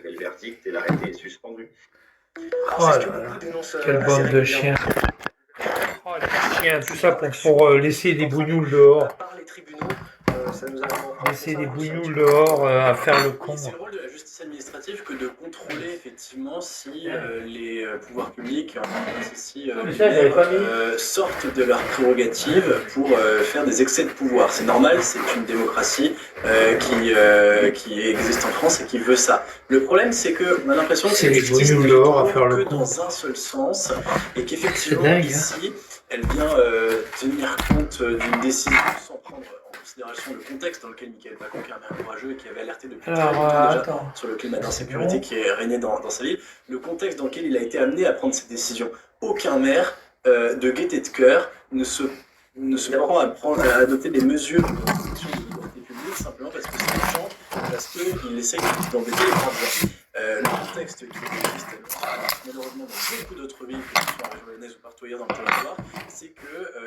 le verdict et l'arrêté est suspendu. Oh là là, quelle bande de chiens. Oh, les chiens, tout ça pour laisser des bougnoules dehors. Laisser des bougnoules dehors à faire le con. C'est le rôle de la justice administrative que de contrôler effectivement si les pouvoirs publics sortent de leurs prérogatives pour faire des excès de pouvoir. C'est normal, c'est une démocratie qui existe en France et qui veut ça. Le problème, c'est qu'on a l'impression que c'est les bougnoules dehors à faire le con. Dans un seul sens et qu'effectivement ici, elle vient tenir compte d'une décision sans prendre en considération le contexte dans lequel Mickaël Pacon, qui est un maire courageux et qui avait alerté depuis très longtemps déjà sur le climat d'insécurité qui est régné dans sa ville, le contexte dans lequel il a été amené à prendre ces décisions. Aucun maire de gaieté de cœur ne se prend à adopter des mesures de restriction de liberté publique simplement parce que c'est méchant, parce qu'il essaye d'embêter les grands gens. Le contexte qui existe malheureusement dans beaucoup d'autres villes, que ce soit en région lyonnaise ou partout ailleurs dans le territoire, c'est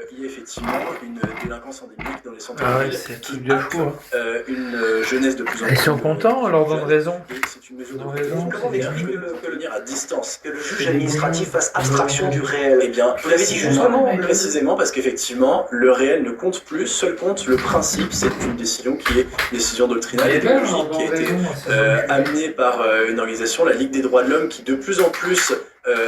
qu'il y a effectivement une délinquance endémique dans les centres de ville qui a une jeunesse de plus en plus. Ils sont contents, alors donne raison. C'est une mesure de raison. Comment on peut le dire à distance? Que le juge administratif fasse abstraction du réel. Eh bien, vous l'avez dit justement. Précisément parce qu'effectivement, le réel ne compte plus, seul compte le principe. C'est une décision qui est une décision doctrinale, idéologique, qui a été amenée par une organisation, la Ligue des droits de l'homme, qui de plus en plus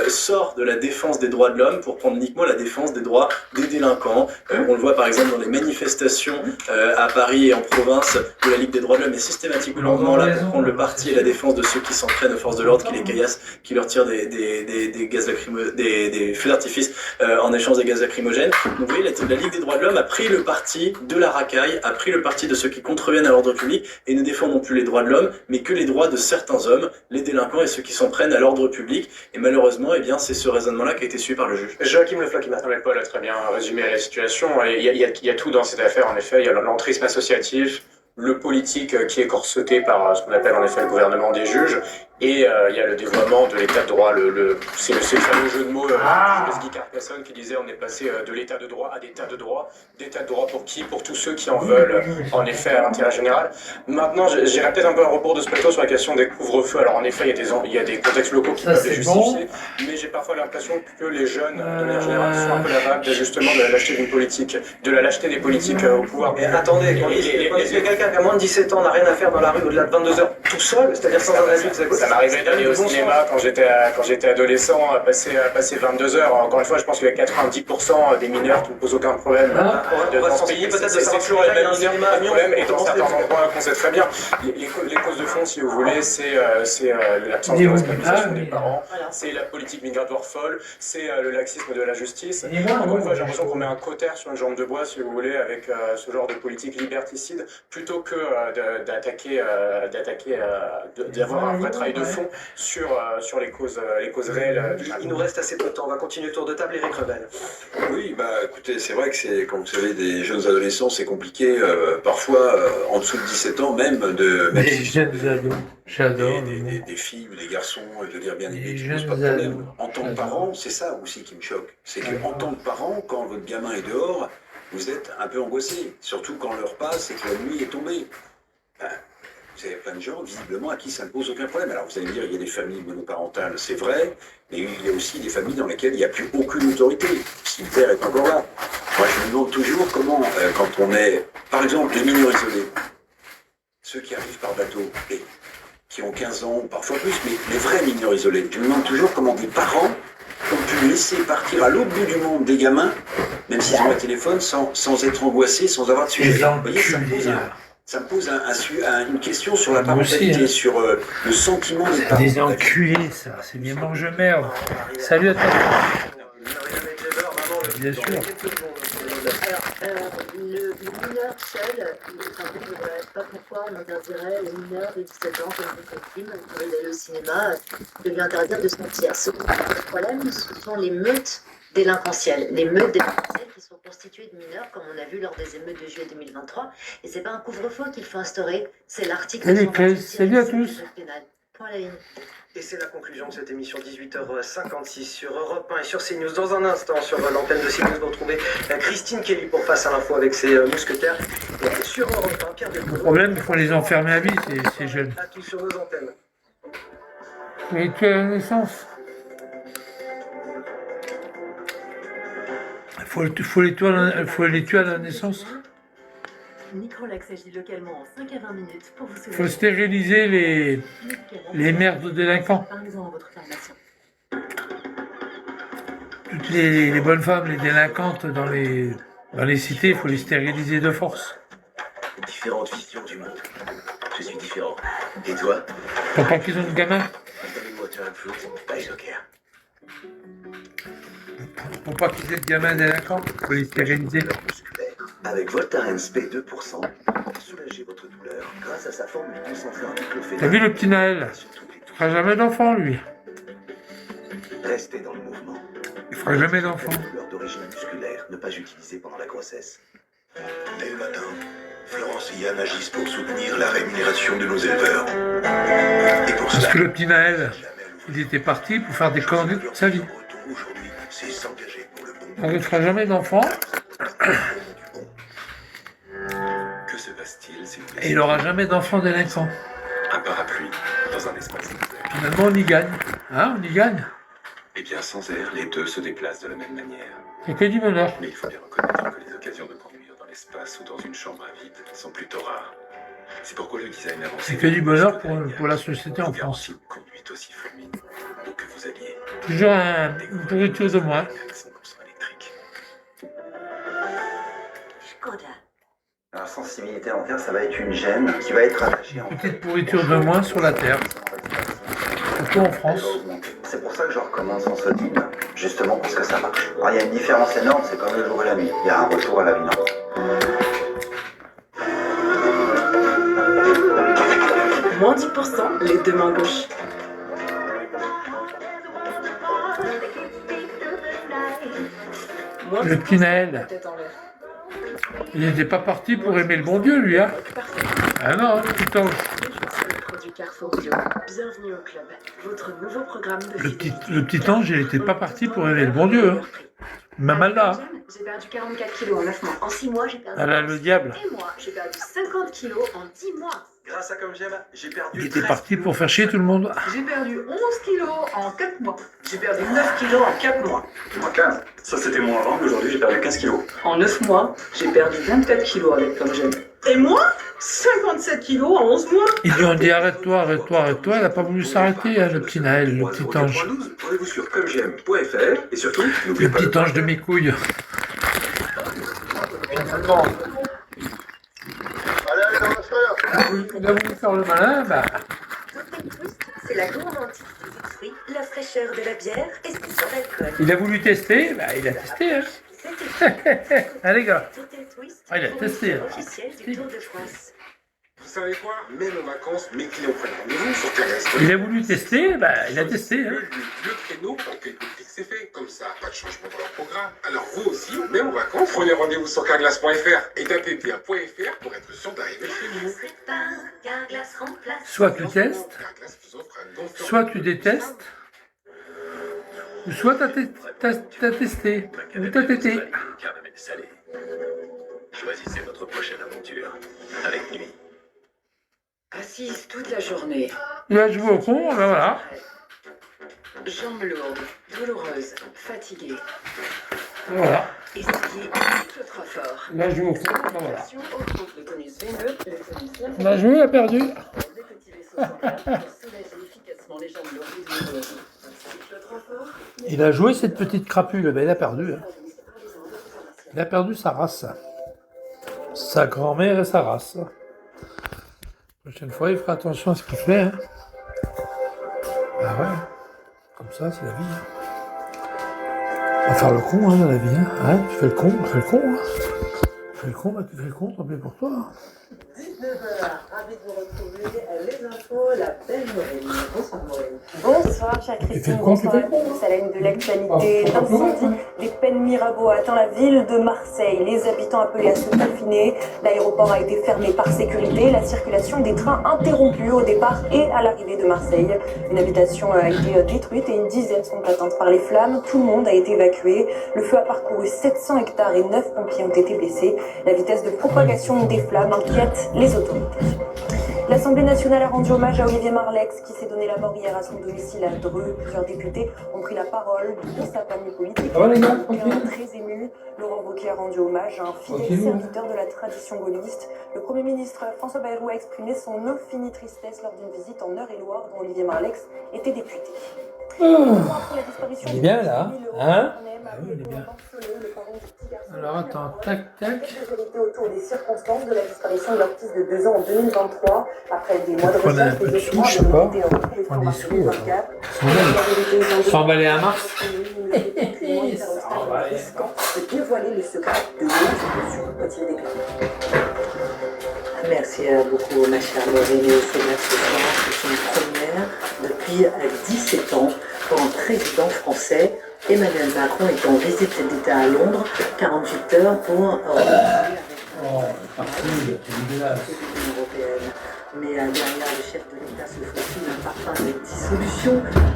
sort de la défense des droits de l'homme pour prendre uniquement la défense des droits des délinquants. On le voit par exemple dans les manifestations à Paris et en province où la Ligue des droits de l'homme est systématiquement là pour prendre le parti et la défense de ceux qui s'en prennent aux forces de l'ordre, qui les caillassent, qui leur tirent des gaz des feux d'artifice en échange des gaz lacrymogènes. Donc vous voyez, la Ligue des droits de l'homme a pris le parti de la racaille, a pris le parti de ceux qui contreviennent à l'ordre public et ne défend non plus les droits de l'homme, mais que les droits de certains hommes, les délinquants et ceux qui s'en prennent à l'ordre public. Et malheureusement, eh bien, c'est ce raisonnement-là qui a été suivi par le juge. Joachim Le Floch. Paul a très bien résumé la situation. Il y a tout dans cette affaire, en effet. Il y a l'entrisme associatif, le politique qui est corseté par ce qu'on appelle en effet le gouvernement des juges, et il y a le dévoiement de l'état de droit. C'est le fameux jeu de mots de Guy Carcassonne qui disait on est passé de l'état de droit à d'état de droit. D'état de droit pour qui? Pour tous ceux qui en veulent, en effet, à l'intérêt général. Maintenant, j'irai peut-être un peu à rebours de ce plateau sur la question des couvre-feux. Alors en effet, il y a des contextes locaux qui peuvent les justifier, mais j'ai parfois l'impression que les jeunes, de manière générale, sont un peu la vague d'ajustement de la lâcheté d'une politique, de la lâcheté des politiques au pouvoir. Mais attendez, quand quelqu'un qui a moins de 17 ans n'a rien à faire dans la rue au-delà de 22h tout seul, c'est-à-dire sans un adulte, ça m'arrivait d'aller au cinéma quand j'étais adolescent, à passer 22 heures. Encore une fois, je pense qu'il y a 90% des mineurs qui ne posent aucun problème on va se renseigner peut-être de c'est savoir toujours les mêmes mineurs, pas de problème, et dans comment certains endroits qu'on sait très bien. Les causes de fond, si vous voulez, c'est l'absence de responsabilisation des parents, c'est la politique migratoire folle, c'est le laxisme de la justice. Encore une fois, j'ai l'impression qu'on met un cautère sur une jambe de bois, si vous voulez, avec ce genre de politique liberticide, plutôt que d'avoir un vrai travail de fond sur les causes réelles. Il nous reste assez peu de temps, on va continuer le tour de table. Éric Revel. Oui, écoutez, c'est vrai que c'est, comme vous savez, des jeunes adolescents, c'est compliqué, parfois en dessous de 17 ans même, les jeunes ados, j'adore. Des filles ou des garçons, je veux dire bien des qui jeunes posent pas de problème. ados. En tant que parent, c'est ça aussi qui me choque. C'est qu'en tant que parent, quand votre gamin est dehors, vous êtes un peu angoissé. Surtout quand l'heure passe et que la nuit est tombée. Vous avez plein de gens, visiblement, à qui ça ne pose aucun problème. Alors vous allez me dire, il y a des familles monoparentales, c'est vrai, mais il y a aussi des familles dans lesquelles il n'y a plus aucune autorité, si le père est encore là. Moi, je me demande toujours comment, quand on est, par exemple, des mineurs isolés, ceux qui arrivent par bateau, et qui ont 15 ans, ou parfois plus, mais les vrais mineurs isolés, je me demande toujours comment des parents ont pu laisser partir à l'autre bout du monde des gamins, même s'ils ont un téléphone, sans être angoissés, sans avoir de sujet. Vous voyez, ça me pose une question sur la parentalité, sur le sentiment des parents. Des enculés, ça, c'est bien mange-merde. Salut à toi. Bien sûr. Le mineur seul, je ne vois pas pourquoi on interdirait aux mineurs de 17 ans, comme vous comprenez, d'aller au cinéma, de lui interdire de se mentir. Le problème, ce sont les meutes délinquentielles. Les meutes délinquentielles qui sont constituées de mineurs, comme on a vu lors des émeutes de juillet 2023. Et c'est pas un couvre-feu qu'il faut instaurer, c'est l'article 126 Salut à tous. du code pénal. Point à la ligne. Et c'est la conclusion de cette émission 18h56 sur Europe 1 et sur CNews. Dans un instant, sur l'antenne de CNews, vous retrouvez Christine Kelly pour Face à l'info avec ses mousquetaires. Et sur Europe 1, Pierre Delcourt. Le problème, il faut les enfermer à vie, ces jeunes. À tous sur nos antennes. Rituel à la naissance. Faut les tuer à la naissance. Microlax agit localement en 5 à 20 minutes pour vous Faut soulager. stériliser les mères de délinquants. Parlez-en à votre pharmacien. Toutes les bonnes femmes, les délinquantes dans les cités, il faut les stériliser de force. Différentes visions du monde. Je suis différent. Et toi? Pour pas qu'ils ont de gamins. Donnez-moi un fruit, pas joker. Pour pas qu'ils aient de gamins délinquants, il faut les stériliser. Musculaire. Avec Voltaren SP 2%, soulagez votre douleur grâce à sa formule concentrée en diclofénac. T'as vu le petit Naël? Il fera jamais d'enfant, lui. Restez dans le mouvement. Il fera jamais d'enfant. Une douleur d'origine musculaire, ne pas utiliser pendant la grossesse. Dès le matin, Florence et Yann agissent pour soutenir la rémunération de nos éleveurs. Et pour Parce cela, que le petit Naël, il était parti pour faire des conneries toute sa vie. retour aujourd'hui, c'est s'engager pour le bon. On ne fera jamais d'enfant Que se passe-t-il si vous et il n'aura jamais d'enfant délinquant. un parapluie dans un espace ouvert? Finalement, on y gagne. Hein, on y gagne. Eh bien, sans air, les deux se déplacent de la même manière. C'est que du bonheur. Mais il faut bien reconnaître que les occasions de conduire dans l'espace ou dans une chambre à vide sont plutôt rares. C'est pourquoi le design avancé... C'est que du bonheur pour la société en France. Une conduite aussi fluide, où que vous alliez. Toujours une pourriture de moins. Avec son courson électrique. Skoda. La sensibilité dentaire, ça va être une gêne qui va être attachée en Petite pourriture de moins sur la Terre. Surtout en France. C'est pour ça que je recommence en solide, justement parce que ça marche. Alors, il y a une différence énorme, c'est comme le jour et la nuit. Il y a un retour à la vie normale. Moins 10%, les deux mains gauches. Moins Le petit 10%, Naël. la tête en l'air. Il n'était pas parti pour aimer le bon Dieu, lui, hein. Parfait. Ah non, tout le temps. C'est le produit Carrefour Bio. Bienvenue au club. Votre nouveau programme de Le petit ange, il n'était pas parti pour aimer le bon Dieu, hein. Même Allah. Hein. J'ai perdu 44 kilos en 9 mois. En 6 mois, j'ai perdu. Elle a le diable. Et moi, j'ai perdu 50 kilos en 10 mois. Grâce à Comme J'aime, j'ai perdu Il était 13 parti pour faire chier tout le monde. J'ai perdu 11 kilos en 4 mois. J'ai perdu 9 kilos en 4 mois. Moi 15. Ça c'était mon avant, mais aujourd'hui j'ai perdu 15 kilos. En 9 mois, j'ai perdu 24 kilos avec Comme J'aime. Et moi, 57 kilos en 11 mois. Ils lui ont dit arrête-toi, arrête-toi, arrête-toi. Elle n'a pas voulu s'arrêter, hein, le petit Naël, le petit ange. Rendez-vous sur commej'aime.fr et surtout, n'oubliez Le pas petit ange de mes couilles. Il a voulu faire le malin, bah. Cocktail Twist, c'est la gourmandise des fruits, la fraîcheur de la bière et sans alcool. Il a voulu tester, bah il a testé, hein. C'était Ah les gars, Cocktail Twist, Ah, il a testé, hein. officiel du Tour de France. Vous savez quoi? Même en vacances, mes clients prennent rendez-vous sur Terrestre. il a voulu tester, bah il a testé, hein. Le créneau pour que c'est fait. Comme ça, pas de changement dans leur programme. Alors vous aussi, même en vacances, prenez rendez-vous sur carglass.fr et tapez bien.fr pour être sûr d'arriver chez vous. Carglass remplace. Soit tu testes, Carglass vous offre un bon soit tu détestes, ou soit t'as testé, ou t'as tété. caramel salé. Choisissez votre prochaine aventure avec lui. Assise toute la journée. Il a joué au con, ben voilà. Jambes lourdes, douloureuses, fatiguée. Voilà. Essayez le trop fort. Il a joué au con, ben voilà. Augmente le tonus veineux, le tonus Il a joué, il a perdu. des petits vaisseaux sanguins pour soulager efficacement les jambes lourdes et douloureuses. Le trop fort, Il a joué cette petite crapule, ben il a perdu. Hein. Il a perdu sa race. Sa grand-mère et sa race. La prochaine fois, il fera attention à ce qu'il fait. Hein. Ah ouais. Comme ça, c'est la vie. Hein. On va faire le con hein, dans la vie. Hein. Tu fais le con, tu fais le con. Hein. Tu fais le con, bah, tu fais le con, tant pis pour toi. Hein. 19h, ravi de vous retrouver. Les infos, la belle Maureen. Bonsoir Maureen. Bonsoir, chère Tu fais Christine. le con, tu Bonsoir fais à le con. tous. À la une de l'actualité, l'incendie des Pennes Mirabeau a atteint la ville de Marseille. Les habitants appelés à se confiner. L'aéroport a été fermé par sécurité. La circulation des trains interrompue au départ et à l'arrivée de Marseille. Une habitation a été détruite et une dizaine sont atteintes par les flammes. Tout le monde a été évacué. Le feu a parcouru 700 hectares et 9 pompiers ont été blessés. La vitesse de propagation des flammes inquiète les autorités. L'Assemblée nationale a rendu hommage à Olivier Marleix, qui s'est donné la mort hier à son domicile à Dreux. Plusieurs députés ont pris la parole de sa famille politique. Ça va les gars, tranquille? Très ému, Laurent Wauquiez a rendu hommage à un fidèle serviteur de la tradition gaulliste. Le Premier ministre François Bayrou a exprimé son infinie tristesse lors d'une visite en Eure-et-Loire dont Olivier Marleix était député. Il est bien là, hein? Ah oui, il est bien. Alors attends, tac, tac. Autour des circonstances de la disparition de leur fils de 2 ans en 2023, après des mois de Prenez un recherche, peu de des sous, je sais pas. Prends des sous. 100 balais à mars. De dévoiler le secret de l'autre. Merci beaucoup, ma chère Laurélie. C'est là ce soir, c'est une première depuis 17 ans pour un président français. Emmanuel Macron est en visite d'État à Londres, 48 heures pour européenne. Mais derrière le chef de l'État se faufile un parfum de dissolution,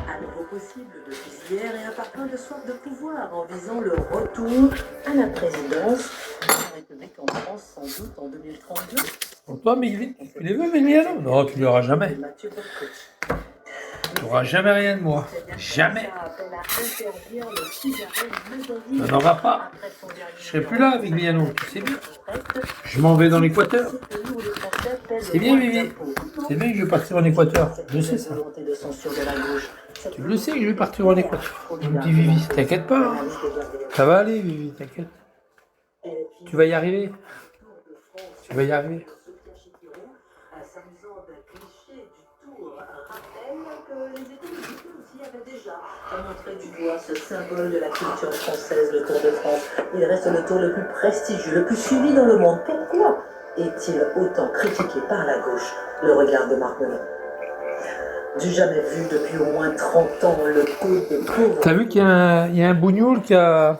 à nouveau possible depuis hier, et un parfum de soif de pouvoir en visant le retour à la présidence de la République en France, sans doute en 2032. Pour toi, Miguel, tu les veux, Emiliano? Non, tu l'auras jamais. Tu n'auras jamais rien de moi. Jamais. Tu n'en auras pas. Je serai plus là avec Emiliano, tu sais bien. Je m'en vais dans l'Équateur. C'est bien, Vivi. C'est bien que je vais partir en Équateur. Je sais ça. Tu le sais que je vais partir en Équateur. Il me dit Vivi, t'inquiète pas. Hein. Ça va aller, Vivi, t'inquiète. Tu vas y arriver. Tu vas y arriver. Montrer du doigt ce symbole de la culture française, le Tour de France. Il reste le tour le plus prestigieux, le plus suivi dans le monde. Pourquoi est-il autant critiqué par la gauche? Le regard de Marc Melon. Du jamais vu depuis au moins 30 ans, le taux de pauvreté. T'as vu qu'il y a un bougnoul qui a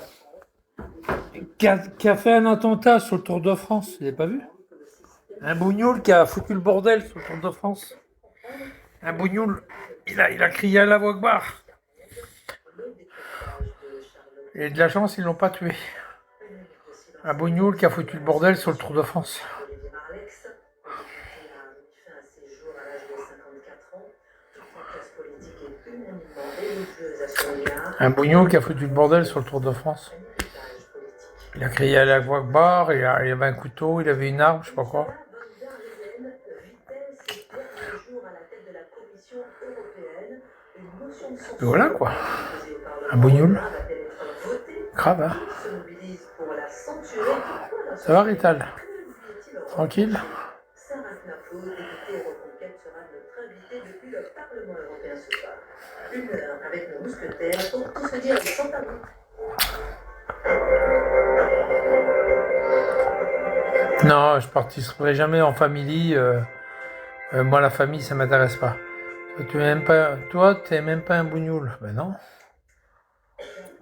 fait un attentat sur le Tour de France, vous l'avez pas vu? Un bougnoul qui a foutu le bordel sur le Tour de France. Un bougnoul, il a crié à la voix barre. Et de la chance, ils l'ont pas tué. Un bougnoul qui a foutu le bordel sur le Tour de France. Un bougnoul qui a foutu le bordel sur le Tour de France. Il a crié à la voix barre, il avait un couteau, il avait une arme, je sais pas quoi. Et voilà quoi. Un bougnoul. Grave, hein. Ça va, Rital? Tranquille? Non, je participerai jamais en famille. Moi, la famille, ça m'intéresse pas. Toi, tu n'es même pas un bougnoul. Ben non.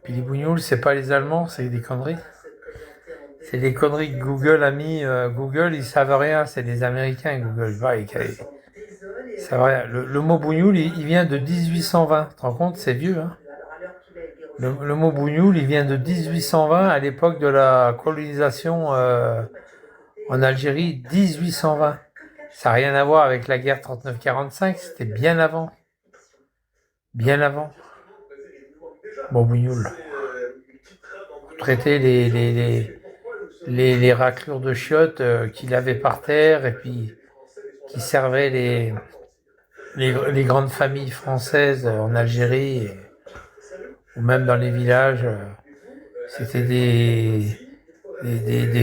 Puis les bougnoules, c'est pas les Allemands, c'est des conneries. C'est des conneries que Google a mis. Google, ils savent rien, c'est des Américains, Google. Ils savent rien. Le mot bougnoul, il vient de 1820. Tu te rends compte, c'est vieux, hein. Le mot bougnoul, il vient de 1820, à l'époque de la colonisation en Algérie, 1820. Ça n'a rien à voir avec la guerre 39-45, c'était bien avant. Bien avant. Bon, bougnoul. Traiter les raclures de chiottes qu'il avait par terre et puis qui servaient les grandes familles françaises en Algérie ou même dans les villages. C'était des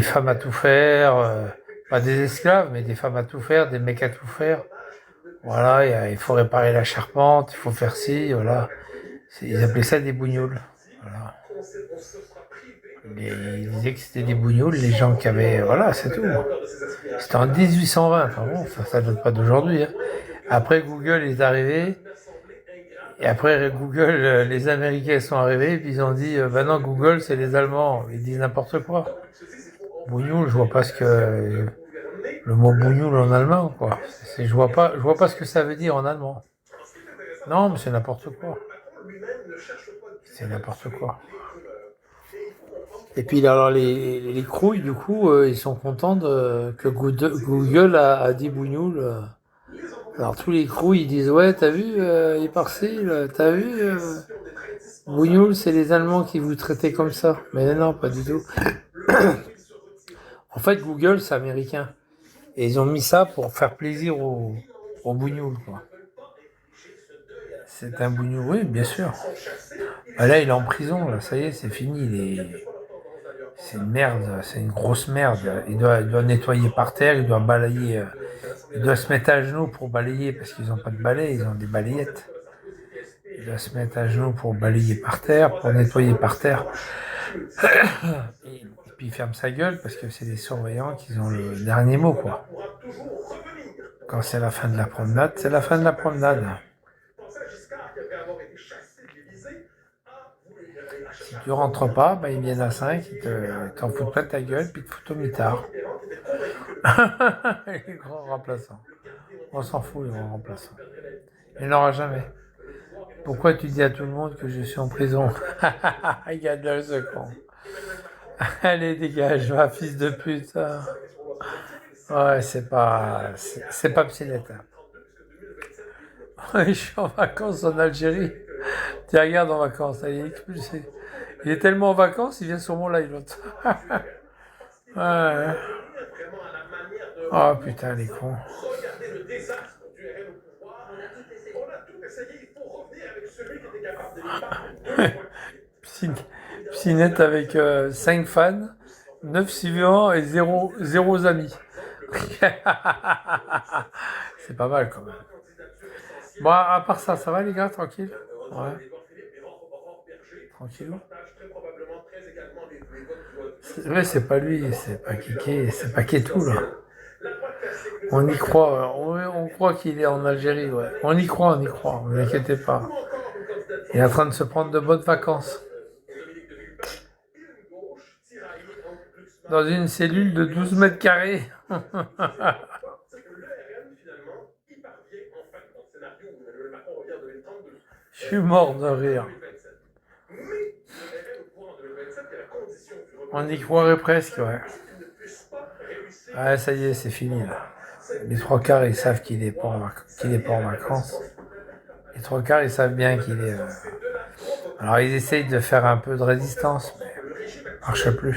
femmes à tout faire, pas des esclaves, mais des femmes à tout faire, des mecs à tout faire. Voilà, il faut réparer la charpente, il faut faire ci, voilà. Ils appelaient ça des bougnoules. Voilà. Ils disaient que c'était des bougnoules, les gens qui avaient... Voilà, c'est tout. C'était en 1820. Enfin bon, ça date pas d'aujourd'hui. Hein. Après, Google est arrivé. Et après, Google, les Américains sont arrivés. Et puis ils ont dit, ben non, Google, c'est les Allemands. Ils disent n'importe quoi. Bougnoul, je vois pas ce que... Le mot bougnoul en allemand, quoi. Je vois pas ce que ça veut dire en allemand. Non, mais c'est n'importe quoi. C'est n'importe quoi. Et puis alors les crouilles, du coup, ils sont contents que Google a dit bougnoul. Alors tous les crews, ils disent ouais, t'as vu, il est par-ci, t'as vu, Bougnoul, c'est les Allemands qui vous traitaient comme ça. Mais non, pas du tout. En fait, Google, c'est américain. Et ils ont mis ça pour faire plaisir aux Bougnoul, quoi. C'est un Bougnoul, oui, bien sûr. Bah là, il est en prison, là, ça y est, c'est fini. C'est une merde, c'est une grosse merde. Il doit nettoyer par terre, il doit balayer. Il doit se mettre à genoux pour balayer, parce qu'ils n'ont pas de balai, ils ont des balayettes. Il doit se mettre à genoux pour balayer par terre, pour nettoyer par terre. Et puis il ferme sa gueule, parce que c'est les surveillants qui ont le dernier mot, quoi. Quand c'est la fin de la promenade, c'est la fin de la promenade. Si tu rentres pas, bah, ils viennent à 5, ils t'en foutent pas de ta gueule, puis ils te foutent au mitard. Les grands remplaçants. On s'en fout, les grands remplaçants. Il n'y en aura jamais. Pourquoi tu dis à tout le monde que je suis en prison? Regarde-le, ce con. Allez, dégage, ma fils de pute. Ouais, c'est pas Psylette. Ouais, je suis en vacances en Algérie. Tu regardes en vacances, il est expulsé. Il est tellement en vacances, il vient sur mon live, l'autre. Ouais. Oh putain, les cons. Psynette avec 5 fans, 9 suivants et 0 amis. C'est pas mal quand même. Bon, à part ça, ça va les gars, tranquille? Ouais. Tranquille. Ouais, c'est pas lui, c'est pas Kiké, c'est pas Kétou là. On y croit, on croit qu'il est en Algérie, ouais. On y croit, ne vous inquiétez pas. Il est en train de se prendre de bonnes vacances. Dans une cellule de 12 mètres carrés. Je suis mort de rire. On y croirait presque, ouais. Ah, ça y est, c'est fini là. Les 3/4, ils savent qu'il est pas en vacances. Les 3/4, ils savent bien qu'il est... Alors, ils essayent de faire un peu de résistance, mais ça marche plus.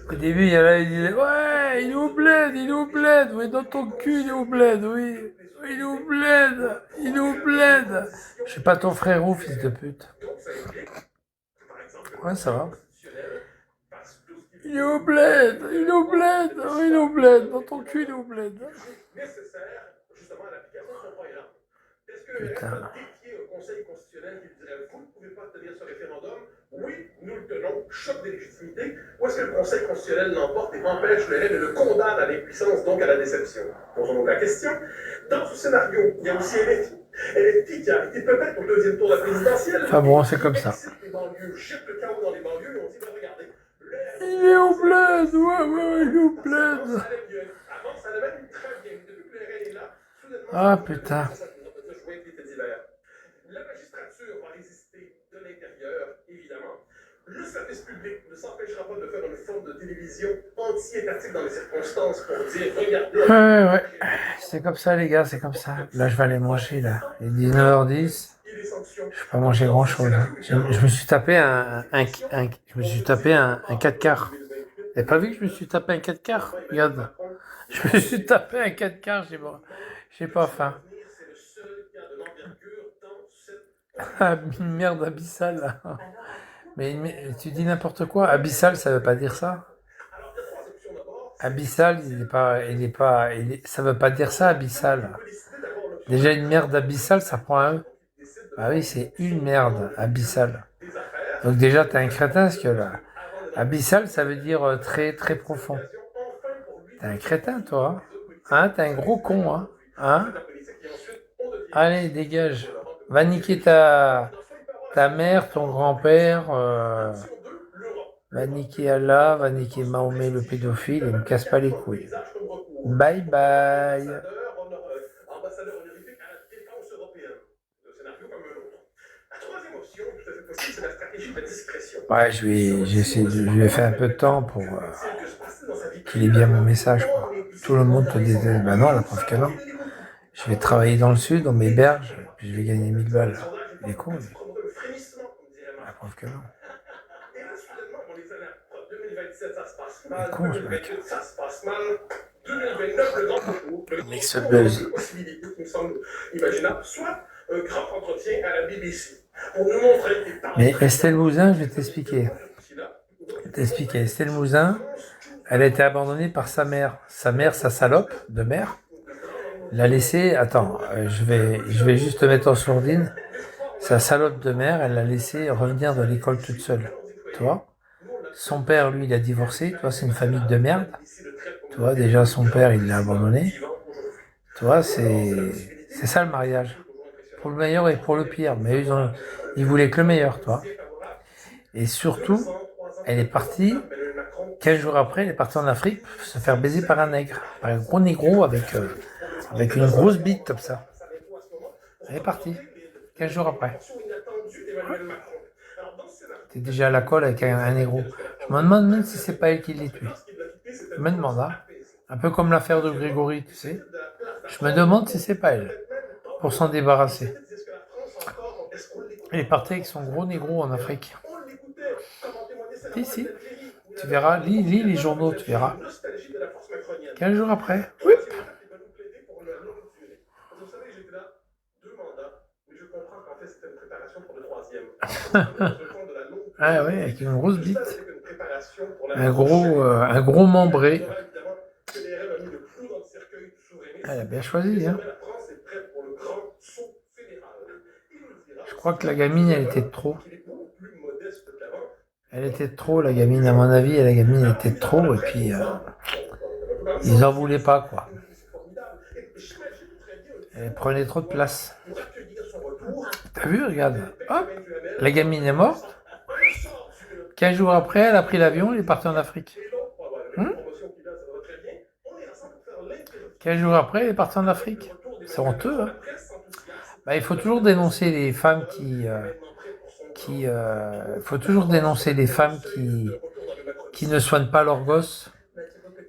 Au début, il y en a qui disaient « Ouais, il est au bled, oui, dans ton cul, il est au bled, oui. Il est au bled. Je suis pas ton frérot, fils de pute. » Ouais, ça va. Il est au bled, dans ton cul, il est au bled. Putain. Oui, nous le tenons, choc des légitimités, ou est-ce que le Conseil constitutionnel l'emporte et empêche le RN et le condamne à l'impuissance, donc à la déception? Posons donc la question. Dans ce scénario, il y a aussi LFI qui a été peut-être au deuxième tour de la présidentielle. Enfin bon, c'est comme ça. Les banlieues jette le chaos dans les banlieues et on dit, regardez, il est au bled, ouais, il est au bled. Avant, ça allait même très bien. Depuis que le RN est là, soudainement... Ah, putain. La magistrature va résister de l'intérieur, évidemment. Le service public ne s'empêchera pas de faire une forme de télévision anti-étatique dans les circonstances pour dire, regardez... Ouais. C'est comme ça, les gars, c'est comme ça. Là, je vais aller manger, là. Il est 19h10. Je vais pas manger grand-chose. Je me suis tapé un 4/4. Vous n'avez pas vu que je me suis tapé un 4/4? Regarde. Je me suis tapé un 4/4, j'ai pas faim. Ah, une merde abyssale, là. Mais tu dis n'importe quoi. Abyssal, ça veut pas dire ça. Abyssal, ça veut pas dire ça, abyssal. Déjà, une merde abyssale, ça prend un E. Ah oui, c'est une merde abyssale. Donc déjà, t'es un crétin, parce que là, abyssal, ça veut dire très, très profond. T'es un crétin, toi. Hein, t'es un gros con, hein. Allez, dégage. Va niquer ta mère, ton grand-père, va niquer Allah, va niquer Mahomet le pédophile et ne casse pas les couilles. Bye bye. Ouais, je vais faire un peu de temps pour qu'il ait bien mon message, quoi. Tout le monde te déteste. Ben non, la preuve que non. Je vais travailler dans le sud, on m'héberge, puis je vais gagner 1000 balles. Il est con, lui. La preuve que non. Il est con, ce mec. Le mec se buzz. Mais Estelle Mouzin, je vais t'expliquer. Estelle Mouzin, elle a été abandonnée par sa mère. Sa mère, sa salope de mère, l'a laissée. Attends, je vais juste te mettre en sourdine. Sa salope de mère, elle l'a laissée revenir de l'école toute seule. Tu vois? Son père, lui, il a divorcé. Tu vois, c'est une famille de merde. Tu vois, déjà, son père, il l'a abandonné. Tu vois, c'est ça le mariage. Pour le meilleur et pour le pire. Mais ils voulaient que le meilleur, tu vois. Et surtout, elle est partie, 15 jours après, elle est partie en Afrique se faire baiser par un nègre. Par un gros négro avec une grosse bite comme ça. Elle est partie, 15 jours après. T'es déjà à la colle avec un négro. Je me demande même si c'est pas elle qui l'a tué. Je me demande, hein. Un peu comme l'affaire de Grégory, tu sais. Je me demande si c'est pas elle. Pour s'en débarrasser. Elle est partie avec son gros négro en Afrique. Si. Tu verras, lis les journaux, tu verras. 15 jours après. Oui. Ah ouais, avec une grosse bite. Un gros membré. Elle a bien choisi, hein. Je crois que la gamine, elle était de trop. Elle était de trop, la gamine, à mon avis, la gamine elle était de trop, et puis ils en voulaient pas, quoi. Elle prenait trop de place. T'as vu, regarde, hop, la gamine est morte. 15 jours après, elle a pris l'avion, elle est partie en Afrique. 15 jours après, elle est partie en Afrique. C'est honteux, hein. Bah, il faut toujours dénoncer les femmes faut toujours dénoncer les femmes qui ne soignent pas leurs gosses,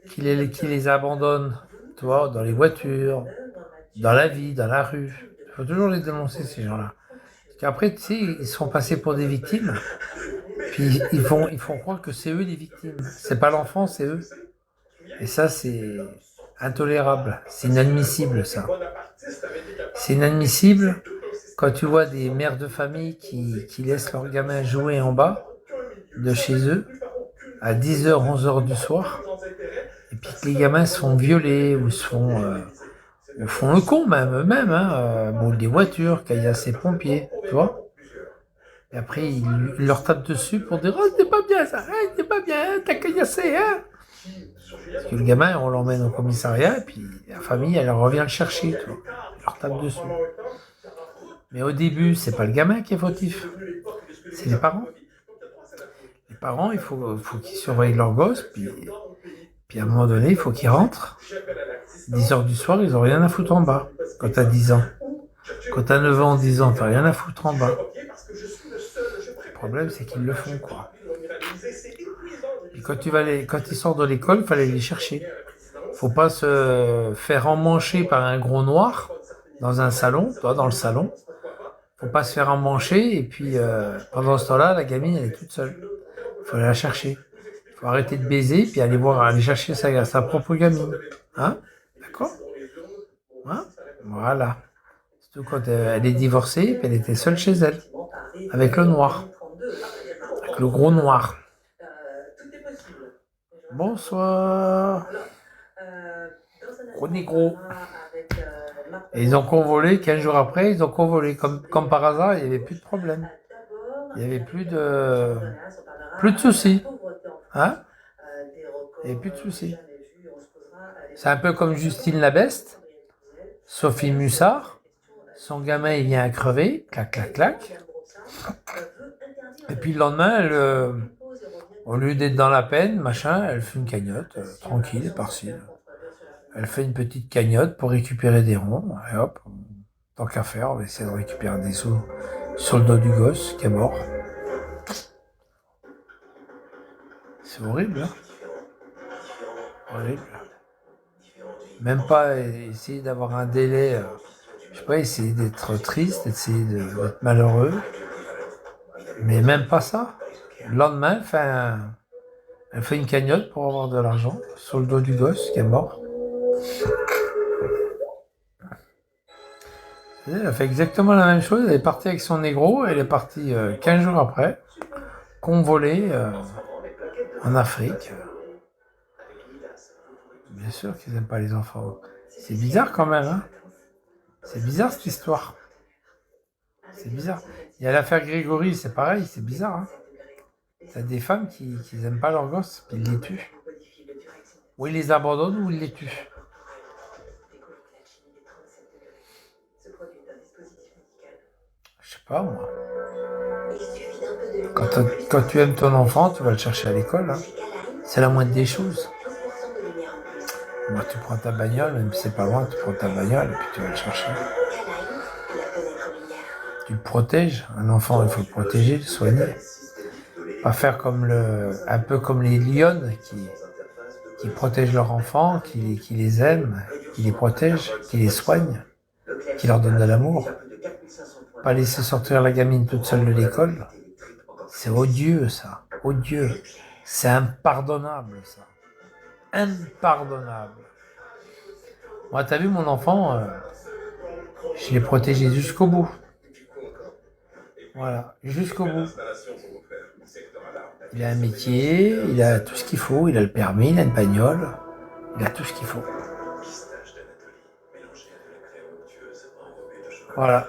qui les abandonnent, tu vois, dans les voitures, dans la vie, dans la rue. Il faut toujours les dénoncer, ces gens-là. Parce qu'après, tu sais, ils sont passés pour des victimes, puis ils font croire que c'est eux les victimes. C'est pas l'enfant, c'est eux. Et ça, c'est intolérable. C'est inadmissible, ça. C'est inadmissible quand tu vois des mères de famille qui laissent leurs gamins jouer en bas de chez eux à 10h, 11h du soir, et puis que les gamins se font violer ou font le con même, eux-mêmes, hein, brûlent des voitures, caillassent les pompiers, tu vois. Et après, ils leur tapent dessus pour dire « Oh, c'est pas bien ça, hein, c'est pas bien, t'as caillassé, hein !» Parce que le gamin, on l'emmène au commissariat, et puis la famille, elle revient le chercher, tu vois. Elle leur tape dessus. Mais au début, c'est pas le gamin qui est fautif, c'est les parents. Les parents, il faut qu'ils surveillent leurs gosses, puis à un moment donné, il faut qu'ils rentrent. 10h du soir, ils ont rien à foutre en bas, quand t'as 10 ans. Quand t'as 9 ans, 10 ans, t'as rien à foutre en bas. Le problème, c'est qu'ils le font, quoi. Et quand ils sortent de l'école, il fallait les chercher. Faut pas se faire emmancher par un gros noir dans un salon, toi, dans le salon. Faut pas se faire emmancher, et puis pendant ce temps-là, la gamine, elle est toute seule. Faut aller la chercher. Faut arrêter de baiser, puis aller chercher sa propre gamine. Hein? D'accord? Hein? Voilà. Surtout quand elle est divorcée, puis elle était seule chez elle. Avec le noir. Avec le gros noir. Bonsoir. Gros négro. Et ils ont convolé, 15 jours après, ils ont convolé. Comme par hasard, il n'y avait plus de problème. Il n'y avait plus de soucis. Hein? Il n'y avait plus de soucis. C'est un peu comme Justine Labeste, Sophie Mussard. Son gamin, il vient à crever. Clac, clac, clac. Et puis le lendemain, au lieu d'être dans la peine, machin, elle fait une cagnotte, tranquille, par-ci. Elle fait une petite cagnotte pour récupérer des ronds, et hop, tant qu'à faire, on va essayer de récupérer des sous sur le dos du gosse qui est mort. C'est horrible, hein? Horrible. Même pas essayer d'avoir un délai, je sais pas, essayer d'être triste, essayer d'être malheureux. Mais même pas ça. Le lendemain, elle fait une cagnotte pour avoir de l'argent sur le dos du gosse qui est mort. Elle a fait exactement la même chose. Elle est partie avec son négro. Elle est partie 15 jours après, convolée en Afrique. Bien sûr qu'ils n'aiment pas les enfants. C'est bizarre quand même, hein. C'est bizarre cette histoire. C'est bizarre. Il y a l'affaire Grégory, c'est pareil, c'est bizarre, hein. T'as des femmes qui n'aiment pas leurs gosses, puis ils les tuent. Ou ils les abandonnent, ou ils les tuent. Je sais pas, moi. Quand tu aimes ton enfant, tu vas le chercher à l'école, hein. C'est la moindre des choses. Moi, tu prends ta bagnole, même si c'est pas loin, tu prends ta bagnole et puis tu vas le chercher. Tu le protèges. Un enfant, il faut le protéger, le soigner. Pas faire un peu comme les lionnes qui protègent leurs enfants, qui les aiment, qui les protègent, qui les soignent, qui leur donnent de l'amour. Pas laisser sortir la gamine toute seule de l'école. C'est odieux, ça. Odieux. C'est impardonnable, ça. Impardonnable. Moi, t'as vu mon enfant, je l'ai protégé jusqu'au bout. Voilà, jusqu'au bout. Il a un métier, il a tout ce qu'il faut, il a le permis, il a une bagnole, il a tout ce qu'il faut. Voilà.